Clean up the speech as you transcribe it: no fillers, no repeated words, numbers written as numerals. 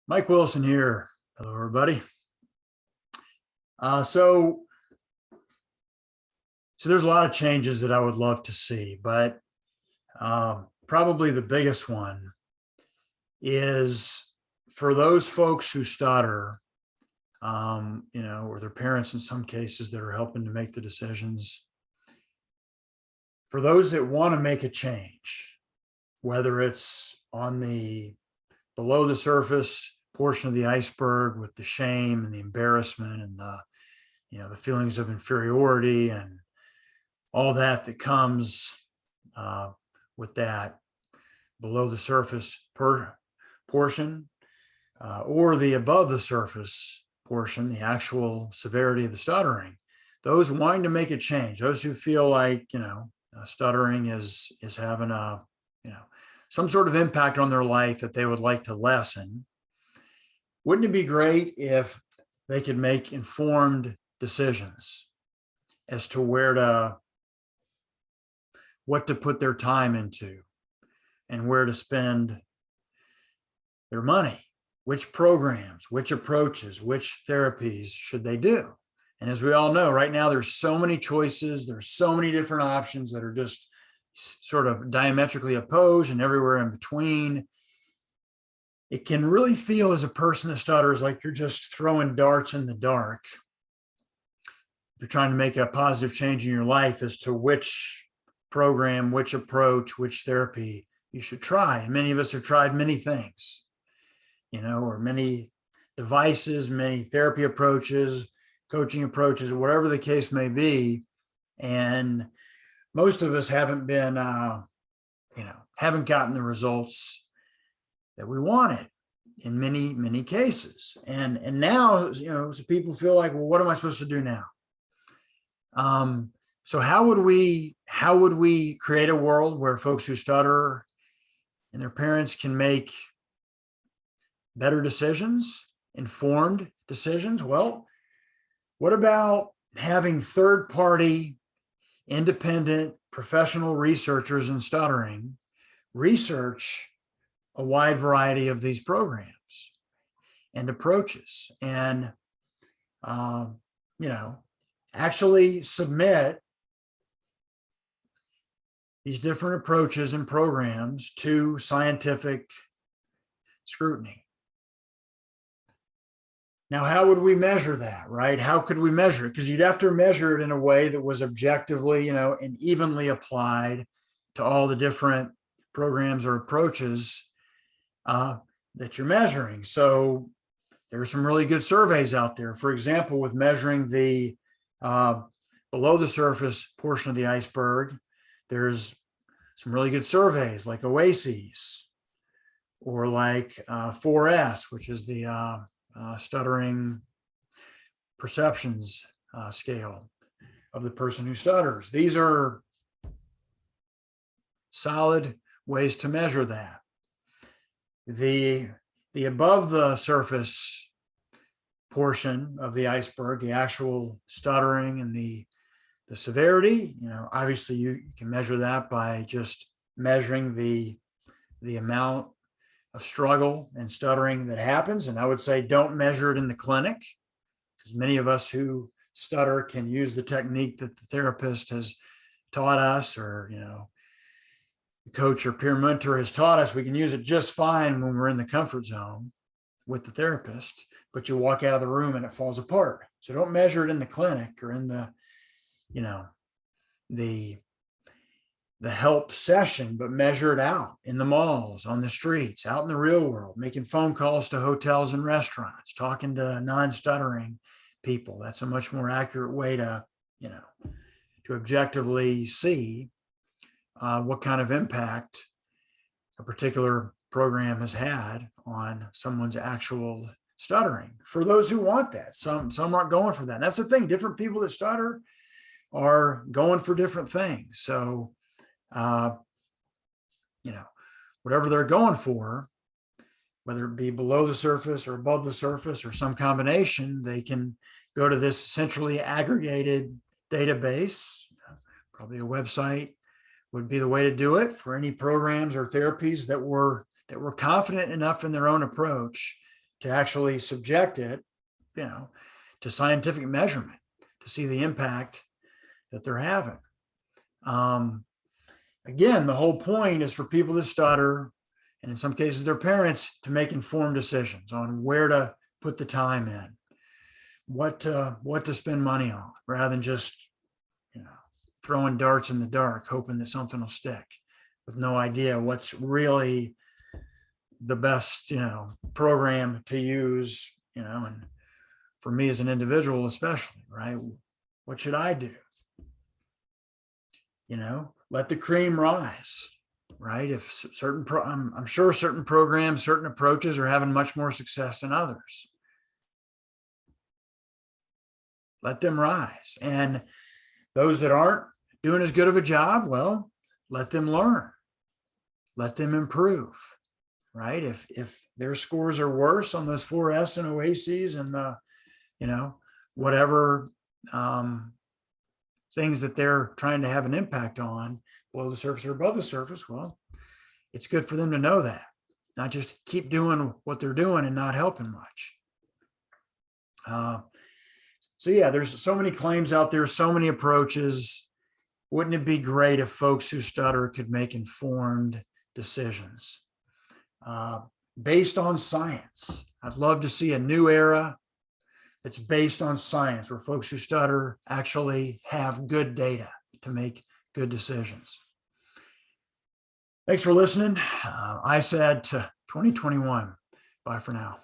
Mike Wilson here. Hello, everybody. So there's a lot of changes that I would love to see, but probably the biggest one is for those folks who stutter, or their parents in some cases that are helping to make the decisions. For those that want to make a change, whether it's on the below the surface portion of the iceberg with the shame and the embarrassment and the feelings of inferiority and all that comes with that below the surface portion, or the above the surface portion, the actual severity of the stuttering. Those wanting to make a change, those who feel like stuttering is having some sort of impact on their life that they would like to lessen. Wouldn't it be great if they could make informed decisions as to what to put their time into and where to spend their money, which programs, which approaches, which therapies should they do? And as we all know, right now, there's so many choices, there's so many different options that are just sort of diametrically opposed and everywhere in between. It can really feel as a person that stutters like you're just throwing darts in the dark. If you're trying to make a positive change in your life as to which program, which approach, which therapy you should try. And many of us have tried many things, or many devices, many therapy approaches, coaching approaches, whatever the case may be. And most of us haven't been, haven't gotten the results that we wanted in many, many cases. And now, so people feel like, well, what am I supposed to do now? So how would we create a world where folks who stutter and their parents can make better decisions, informed decisions? Well, what about having third-party, independent, professional researchers in stuttering research a wide variety of these programs and approaches, and actually submit these different approaches and programs to scientific scrutiny. Now, how would we measure that, right? How could we measure it? Because you'd have to measure it in a way that was objectively, and evenly applied to all the different programs or approaches that you're measuring. So there are some really good surveys out there. For example, with measuring the below the surface portion of the iceberg, there's some really good surveys like OASIS or like 4S, which is the stuttering perceptions scale of the person who stutters. These are solid ways to measure that. The above the surface portion of the iceberg, the actual stuttering and the severity, obviously you can measure that by just measuring the amount of struggle and stuttering that happens. And I would say don't measure it in the clinic, because many of us who stutter can use the technique that the therapist has taught us, or the coach or peer mentor has taught us. We can use it just fine when we're in the comfort zone with the therapist, but you walk out of the room and it falls apart. So don't measure it in the clinic or in the the help session, but measure it out in the malls, on the streets, out in the real world, making phone calls to hotels and restaurants, talking to non-stuttering people. That's a much more accurate way to objectively see what kind of impact a particular program has had on someone's actual stuttering. For those who want that, some aren't going for that. And that's the thing. Different people that stutter are going for different things. So, whatever they're going for, whether it be below the surface or above the surface or some combination, they can go to this centrally aggregated database. Probably a website would be the way to do it for any programs or therapies that were confident enough in their own approach to actually subject it, to scientific measurement to see the impact that they're having. Again, the whole point is for people that stutter, and in some cases their parents, to make informed decisions on where to put the time in, what to spend money on, rather than just throwing darts in the dark, hoping that something will stick, with no idea what's really the best program to use. And for me as an individual especially, right, what should I do? Let the cream rise, right? If I'm sure certain programs, certain approaches are having much more success than others. Let them rise. And those that aren't doing as good of a job, well, let them learn. Let them improve, right? If their scores are worse on those 4S and OACs and the, whatever things that they're trying to have an impact on, below the surface or above the surface, well, it's good for them to know that, not just keep doing what they're doing and not helping much. So yeah, there's so many claims out there, so many approaches. Wouldn't it be great if folks who stutter could make informed decisions based on science? I'd love to see a new era that's based on science, where folks who stutter actually have good data to make good decisions. Thanks for listening. ISAD to 2021. Bye for now.